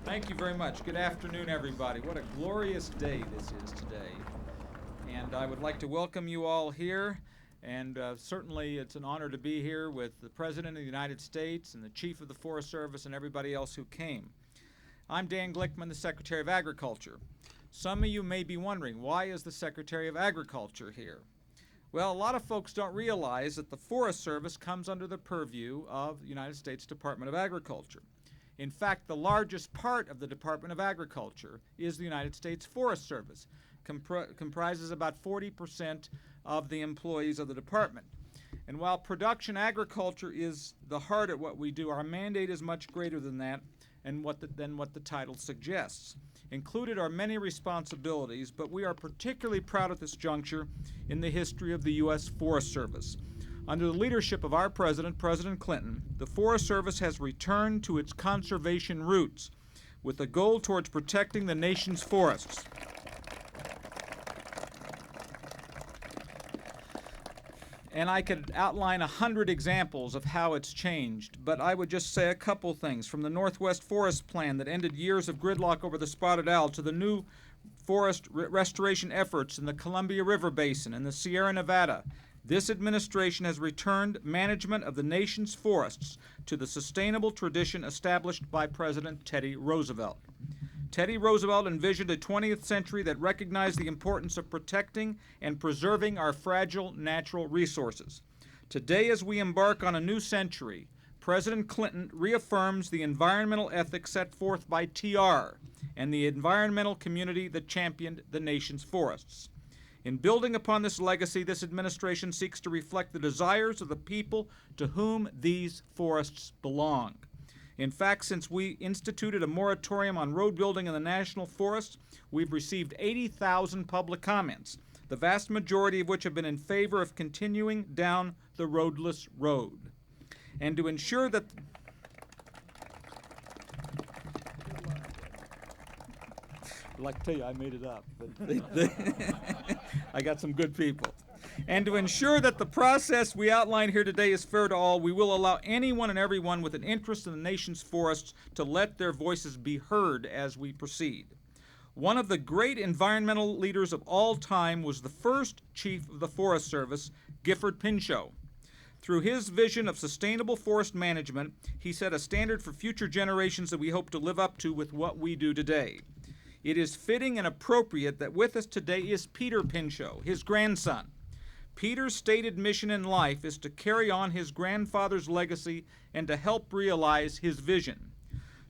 Thank you very much. Good afternoon, everybody. What a glorious day this is today. And I would like to welcome you all here. And certainly it's an honor to be here with the President of the United States and the Chief of the Forest Service and everybody else who came. I'm Dan Glickman, the Secretary of Agriculture. Some of you may be wondering, why is the Secretary of Agriculture here? Well, a lot of folks don't realize that the Forest Service comes under the purview of the United States Department of Agriculture. In fact, the largest part of the Department of Agriculture is the United States Forest Service. Comprises about 40% of the employees of the department. And while production agriculture is the heart of what we do, our mandate is much greater than that and than what the title suggests. Included are many responsibilities, but we are particularly proud at this juncture in the history of the U.S. Forest Service. Under the leadership of our president, President Clinton, the Forest Service has returned to its conservation roots with a goal towards protecting the nation's forests. And I could outline 100 examples of how it's changed, but I would just say a couple things. From the Northwest Forest Plan that ended years of gridlock over the spotted owl to the new forest restoration efforts in the Columbia River Basin and the Sierra Nevada, this administration has returned management of the nation's forests to the sustainable tradition established by President Teddy Roosevelt. Teddy Roosevelt envisioned a 20th century that recognized the importance of protecting and preserving our fragile natural resources. Today, as we embark on a new century, President Clinton reaffirms the environmental ethics set forth by TR and the environmental community that championed the nation's forests. In building upon this legacy, this administration seeks to reflect the desires of the people to whom these forests belong. In fact, since we instituted a moratorium on road building in the national forests, we've received 80,000 public comments, the vast majority of which have been in favor of continuing down the roadless road. And to ensure that I'd like to tell you I made it up, but I got some good people. And to ensure that the process we outline here today is fair to all, we will allow anyone and everyone with an interest in the nation's forests to let their voices be heard as we proceed. One of the great environmental leaders of all time was the first Chief of the Forest Service, Gifford Pinchot. Through his vision of sustainable forest management, he set a standard for future generations that we hope to live up to with what we do today. It is fitting and appropriate that with us today is Peter Pinchot, his grandson. Peter's stated mission in life is to carry on his grandfather's legacy and to help realize his vision.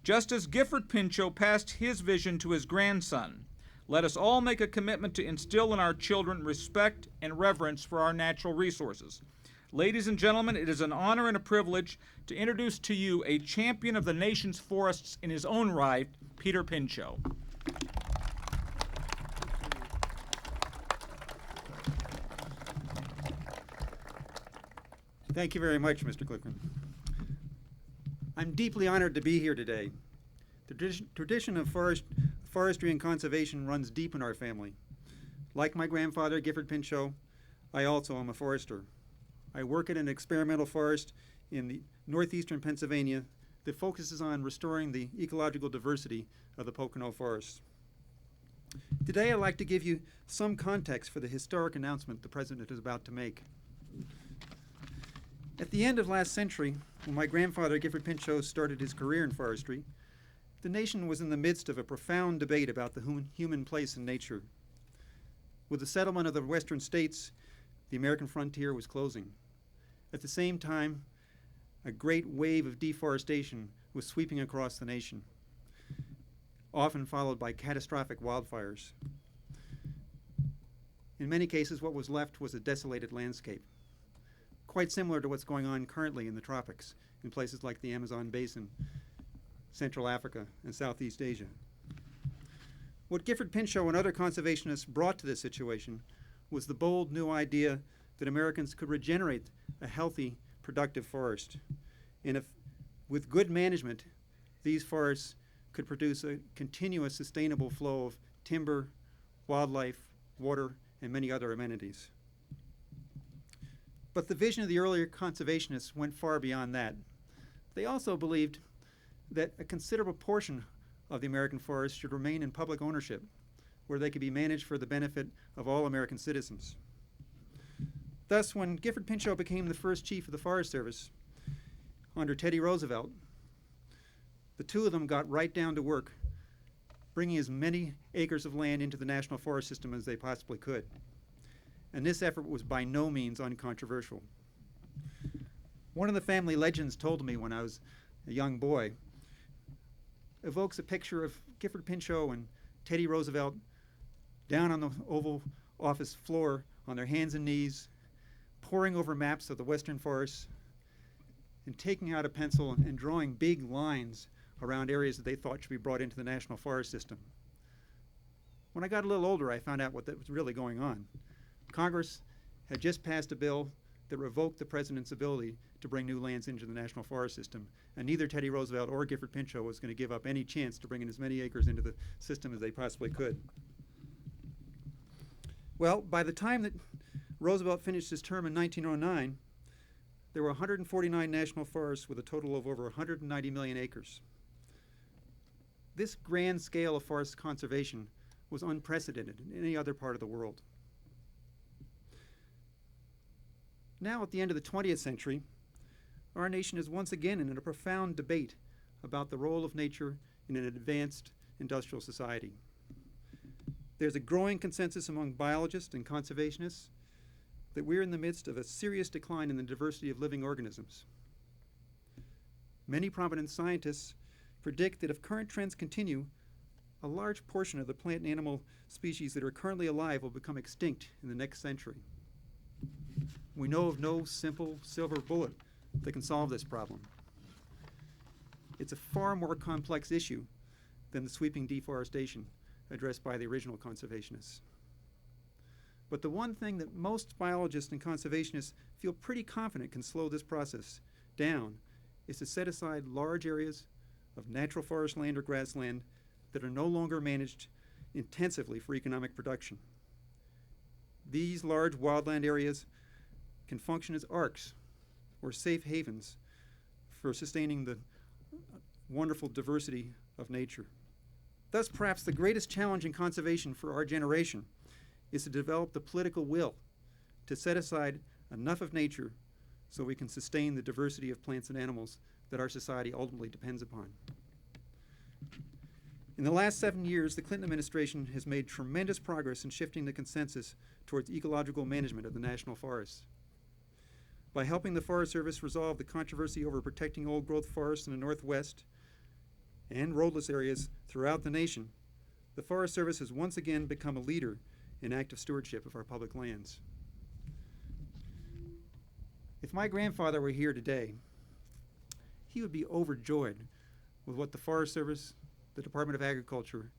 Just as Gifford Pinchot passed his vision to his grandson, let us all make a commitment to instill in our children respect and reverence for our natural resources. Ladies and gentlemen, it is an honor and a privilege to introduce to you a champion of the nation's forests in his own right, Peter Pinchot. Thank you very much, Mr. Glickman. I'm deeply honored to be here today. The tradition of forestry and conservation runs deep in our family. Like my grandfather, Gifford Pinchot, I also am a forester. I work in an experimental forest in the northeastern Pennsylvania that focuses on restoring the ecological diversity of the Pocono forests. Today, I'd like to give you some context for the historic announcement the President is about to make. At the end of last century, when my grandfather Gifford Pinchot started his career in forestry, the nation was in the midst of a profound debate about the human place in nature. With the settlement of the western states, the American frontier was closing. At the same time, a great wave of deforestation was sweeping across the nation, often followed by catastrophic wildfires. In many cases, what was left was a desolated landscape, quite similar to what's going on currently in the tropics, in places like the Amazon basin, Central Africa, and Southeast Asia. What Gifford Pinchot and other conservationists brought to this situation was the bold new idea that Americans could regenerate a healthy, productive forest. And if, with good management, these forests could produce a continuous, sustainable flow of timber, wildlife, water, and many other amenities. But the vision of the earlier conservationists went far beyond that. They also believed that a considerable portion of the American forests should remain in public ownership, where they could be managed for the benefit of all American citizens. Thus, when Gifford Pinchot became the first chief of the Forest Service under Teddy Roosevelt, the two of them got right down to work, bringing as many acres of land into the National Forest System as they possibly could. And this effort was by no means uncontroversial. One of the family legends told me when I was a young boy evokes a picture of Gifford Pinchot and Teddy Roosevelt down on the Oval Office floor on their hands and knees, poring over maps of the western forests and taking out a pencil and drawing big lines around areas that they thought should be brought into the National Forest System. When I got a little older, I found out what was really going on. Congress had just passed a bill that revoked the president's ability to bring new lands into the National Forest System, and neither Teddy Roosevelt or Gifford Pinchot was going to give up any chance to bring in as many acres into the system as they possibly could. Well, by the time that Roosevelt finished his term in 1909, there were 149 national forests with a total of over 190 million acres. This grand scale of forest conservation was unprecedented in any other part of the world. Now, at the end of the 20th century, our nation is once again in a profound debate about the role of nature in an advanced industrial society. There's a growing consensus among biologists and conservationists that we're in the midst of a serious decline in the diversity of living organisms. Many prominent scientists predict that if current trends continue, a large portion of the plant and animal species that are currently alive will become extinct in the next century. We know of no simple silver bullet that can solve this problem. It's a far more complex issue than the sweeping deforestation addressed by the original conservationists. But the one thing that most biologists and conservationists feel pretty confident can slow this process down is to set aside large areas of natural forest land or grassland that are no longer managed intensively for economic production. These large wildland areas can function as arcs or safe havens for sustaining the wonderful diversity of nature. Thus, perhaps the greatest challenge in conservation for our generation is to develop the political will to set aside enough of nature so we can sustain the diversity of plants and animals that our society ultimately depends upon. In the last 7 years, the Clinton administration has made tremendous progress in shifting the consensus towards ecological management of the national forests. By helping the Forest Service resolve the controversy over protecting old-growth forests in the Northwest and roadless areas throughout the nation, the Forest Service has once again become a leader in active stewardship of our public lands. If my grandfather were here today, he would be overjoyed with what the Forest Service, the Department of Agriculture,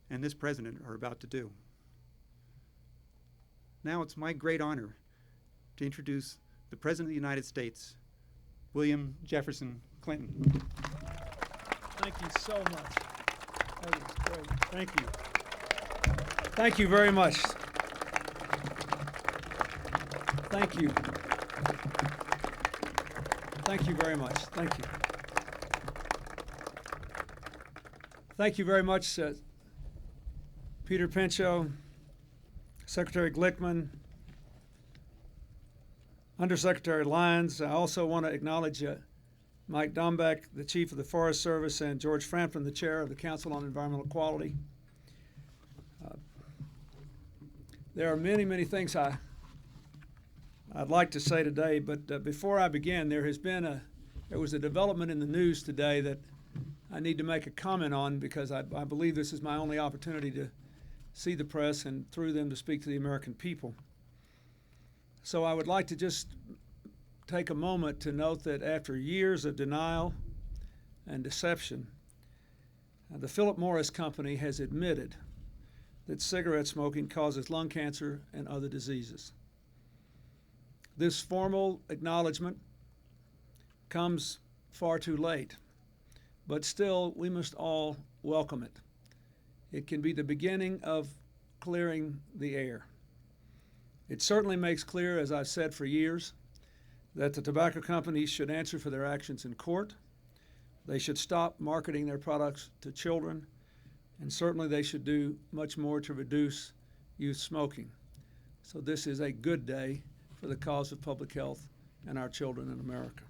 and this president are about to do. Now it's my great honor to introduce the President of the United States, William Jefferson Clinton. Thank you so much. That was great. Thank you. Thank you very much. Thank you. Thank you very much. Thank you. Thank you very much, Peter Pinchot, Secretary Glickman, Undersecretary Lyons. I also want to acknowledge Mike Dombeck, the Chief of the Forest Service, and George Frampton, the Chair of the Council on Environmental Quality. There are many, many things I'd like to say today, but before I begin, there was a development in the news today that I need to make a comment on because I believe this is my only opportunity to see the press and through them to speak to the American people. So I would like to just take a moment to note that after years of denial and deception, the Philip Morris Company has admitted that cigarette smoking causes lung cancer and other diseases. This formal acknowledgement comes far too late, but still we must all welcome it. It can be the beginning of clearing the air. It certainly makes clear, as I've said for years, that the tobacco companies should answer for their actions in court, They should stop marketing their products to children, and certainly they should do much more to reduce youth smoking. So this is a good day for the cause of public health and our children in America.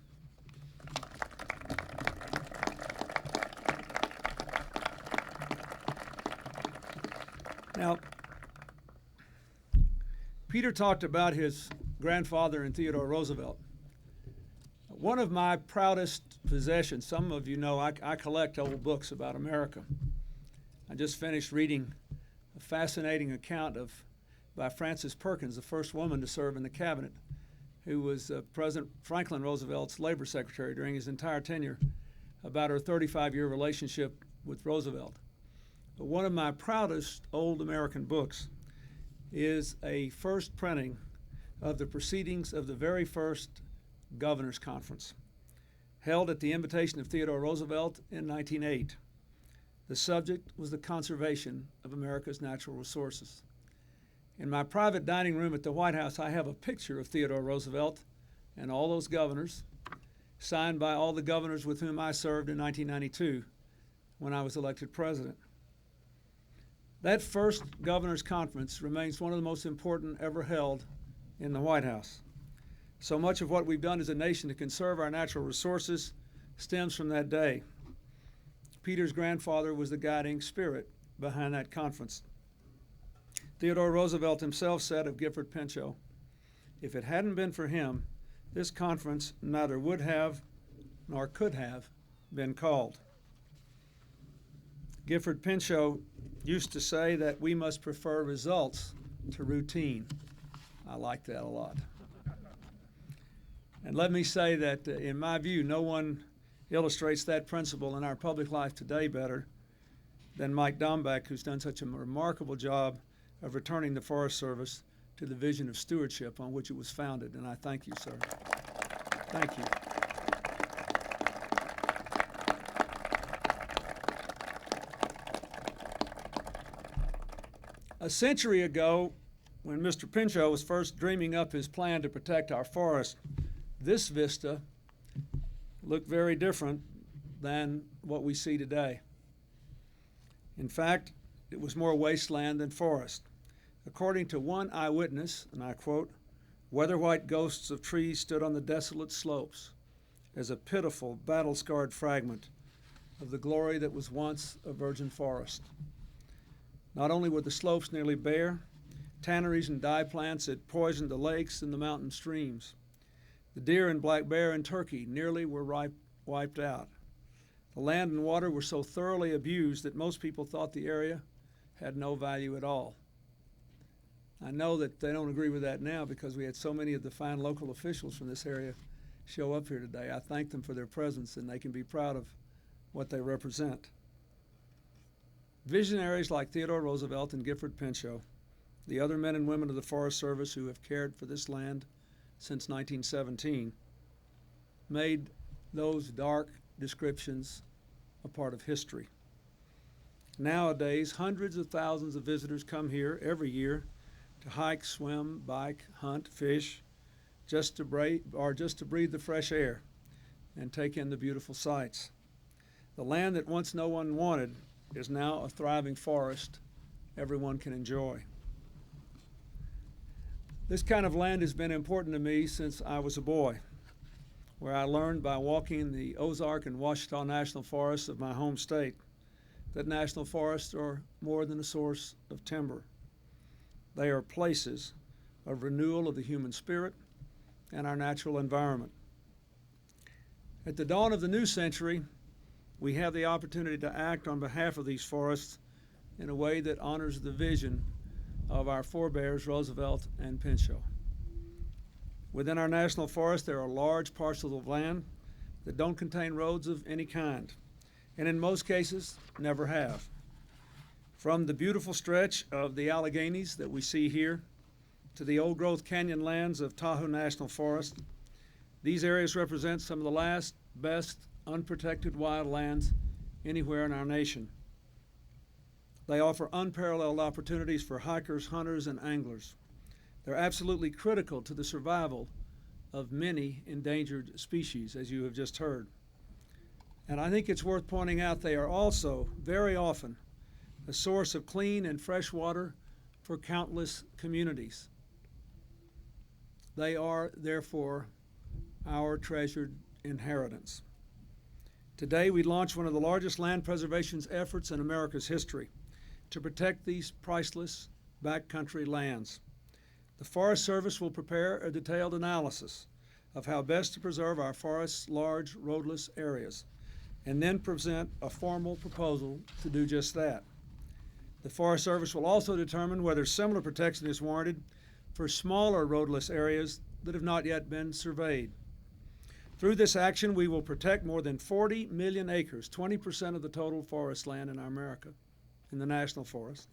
Now, Peter talked about his grandfather and Theodore Roosevelt. One of my proudest possessions, some of you know I collect old books about America. I just finished reading a fascinating account by Frances Perkins, the first woman to serve in the cabinet, who was President Franklin Roosevelt's labor secretary during his entire tenure, about her 35-year relationship with Roosevelt. But one of my proudest old American books is a first printing of the proceedings of the very first Governor's Conference, held at the invitation of Theodore Roosevelt in 1908. The subject was the conservation of America's natural resources. In my private dining room at the White House, I have a picture of Theodore Roosevelt and all those governors, signed by all the governors with whom I served in 1992 when I was elected president. That first Governor's Conference remains one of the most important ever held in the White House. So much of what we've done as a nation to conserve our natural resources stems from that day. Peter's grandfather was the guiding spirit behind that conference. Theodore Roosevelt himself said of Gifford Pinchot, "If it hadn't been for him, this conference neither would have nor could have been called." Gifford Pinchot used to say that we must prefer results to routine. I like that a lot. And let me say that, in my view, no one illustrates that principle in our public life today better than Mike Dombeck, who's done such a remarkable job of returning the Forest Service to the vision of stewardship on which it was founded. And I thank you, sir. Thank you. A century ago, when Mr. Pinchot was first dreaming up his plan to protect our forest, this vista looked very different than what we see today. In fact, it was more wasteland than forest. According to one eyewitness, and I quote, "Weather-white ghosts of trees stood on the desolate slopes as a pitiful, battle-scarred fragment of the glory that was once a virgin forest." Not only were the slopes nearly bare, tanneries and dye plants had poisoned the lakes and the mountain streams. The deer and black bear in Turkey nearly were wiped out. The land and water were so thoroughly abused that most people thought the area had no value at all. I know that they don't agree with that now because we had so many of the fine local officials from this area show up here today. I thank them for their presence, and they can be proud of what they represent. Visionaries like Theodore Roosevelt and Gifford Pinchot, the other men and women of the Forest Service who have cared for this land since 1917, made those dark descriptions a part of history. Nowadays, hundreds of thousands of visitors come here every year to hike, swim, bike, hunt, fish, just to breathe the fresh air and take in the beautiful sights. The land that once no one wanted is now a thriving forest everyone can enjoy. This kind of land has been important to me since I was a boy, where I learned by walking the Ozark and Ouachita National Forests of my home state that national forests are more than a source of timber. They are places of renewal of the human spirit and our natural environment. At the dawn of the new century, we have the opportunity to act on behalf of these forests in a way that honors the vision of our forebears, Roosevelt and Pinchot. Within our national forest, there are large parcels of land that don't contain roads of any kind, and in most cases, never have. From the beautiful stretch of the Alleghenies that we see here to the old-growth canyon lands of Tahoe National Forest, these areas represent some of the last, best, unprotected wild lands anywhere in our nation. They offer unparalleled opportunities for hikers, hunters, and anglers. They're absolutely critical to the survival of many endangered species, as you have just heard. And I think it's worth pointing out they are also, very often, a source of clean and fresh water for countless communities. They are, therefore, our treasured inheritance. Today, we launch one of the largest land preservation efforts in America's history to protect these priceless backcountry lands. The Forest Service will prepare a detailed analysis of how best to preserve our forests' large roadless areas, and then present a formal proposal to do just that. The Forest Service will also determine whether similar protection is warranted for smaller roadless areas that have not yet been surveyed. Through this action, we will protect more than 40 million acres, 20% of the total forest land in America, in the national forest.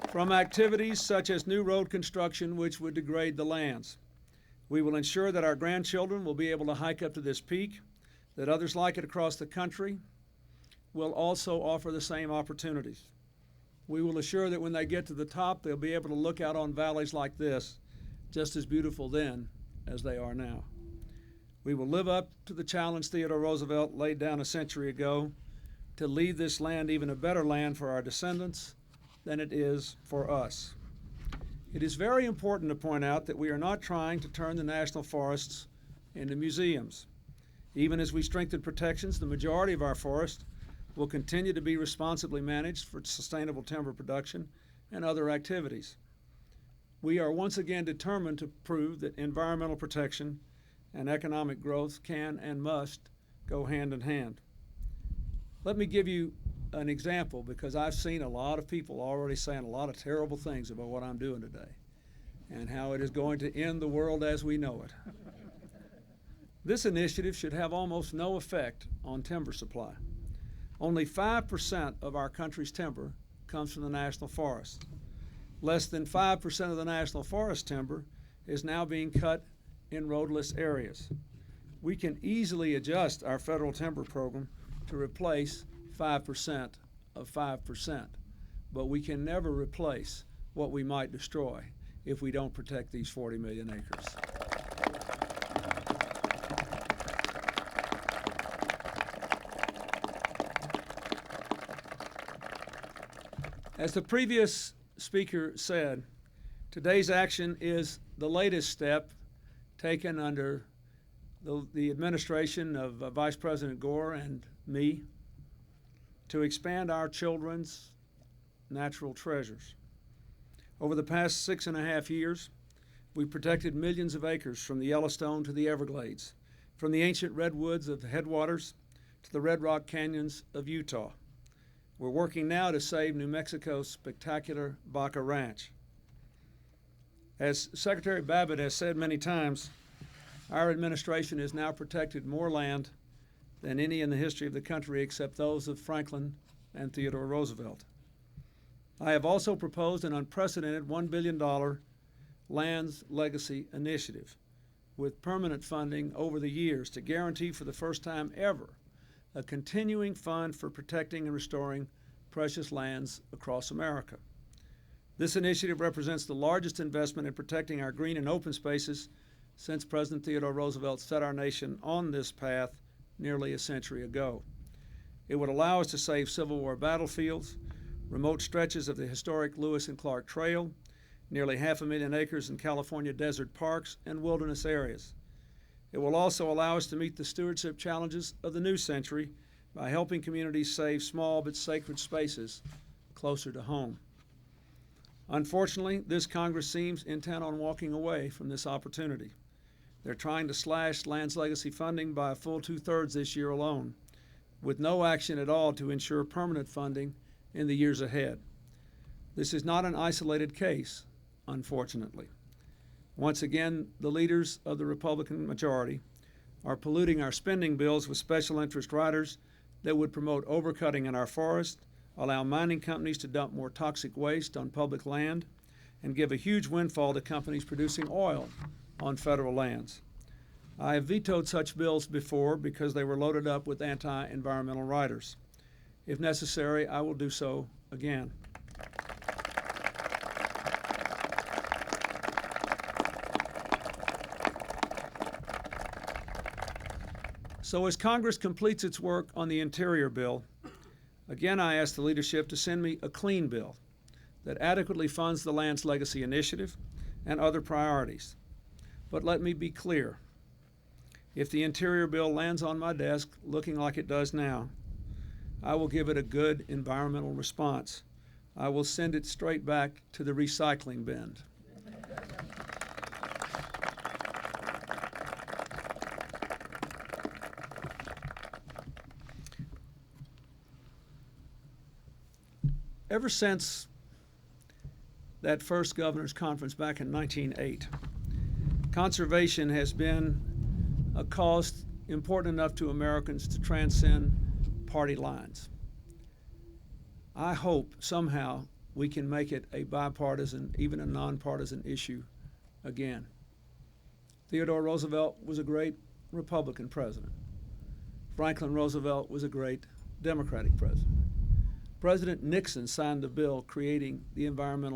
From activities such as new road construction, which would degrade the lands. We will ensure that our grandchildren will be able to hike up to this peak, that others like it across the country will also offer the same opportunities. We will assure that when they get to the top, they'll be able to look out on valleys like this, just as beautiful then as they are now. We will live up to the challenge Theodore Roosevelt laid down a century ago to leave this land even a better land for our descendants than it is for us. It is very important to point out that we are not trying to turn the national forests into museums. Even as we strengthen protections, the majority of our forests will continue to be responsibly managed for sustainable timber production and other activities. We are once again determined to prove that environmental protection and economic growth can and must go hand in hand. Let me give you an example, because I've seen a lot of people already saying a lot of terrible things about what I'm doing today and how it is going to end the world as we know it. This initiative should have almost no effect on timber supply. Only 5% of our country's timber comes from the national forest. Less than 5% of the national forest timber is now being cut in roadless areas. We can easily adjust our federal timber program to replace 5% of 5%, but we can never replace what we might destroy if we don't protect these 40 million acres. As the previous speaker said, today's action is the latest step taken under the administration of Vice President Gore and me to expand our children's natural treasures. Over the past 6.5 years, we protected millions of acres from the Yellowstone to the Everglades, from the ancient redwoods of the headwaters to the Red Rock Canyons of Utah. We're working now to save New Mexico's spectacular Baca Ranch. As Secretary Babbitt has said many times, our administration has now protected more land than any in the history of the country except those of Franklin and Theodore Roosevelt. I have also proposed an unprecedented $1 billion Lands Legacy Initiative with permanent funding over the years to guarantee for the first time ever a continuing fund for protecting and restoring precious lands across America. This initiative represents the largest investment in protecting our green and open spaces since President Theodore Roosevelt set our nation on this path nearly a century ago. It would allow us to save Civil War battlefields, remote stretches of the historic Lewis and Clark Trail, nearly 500,000 acres in California desert parks and wilderness areas. It will also allow us to meet the stewardship challenges of the new century by helping communities save small but sacred spaces closer to home. Unfortunately, this Congress seems intent on walking away from this opportunity. They're trying to slash Lands Legacy funding by a full 2/3 this year alone, with no action at all to ensure permanent funding in the years ahead. This is not an isolated case, unfortunately. Once again, the leaders of the Republican majority are polluting our spending bills with special interest riders that would promote overcutting in our forests, allow mining companies to dump more toxic waste on public land, and give a huge windfall to companies producing oil on federal lands. I have vetoed such bills before because they were loaded up with anti-environmental riders. If necessary, I will do so again. So as Congress completes its work on the Interior Bill, again I ask the leadership to send me a clean bill that adequately funds the Lands Legacy Initiative and other priorities. But let me be clear. If the Interior Bill lands on my desk looking like it does now, I will give it a good environmental response. I will send it straight back to the recycling bin. Ever since that first governor's conference back in 1908, conservation has been a cause important enough to Americans to transcend party lines. I hope somehow we can make it a bipartisan, even a nonpartisan issue again. Theodore Roosevelt was a great Republican president. Franklin Roosevelt was a great Democratic president. President Nixon signed the bill creating the Environmental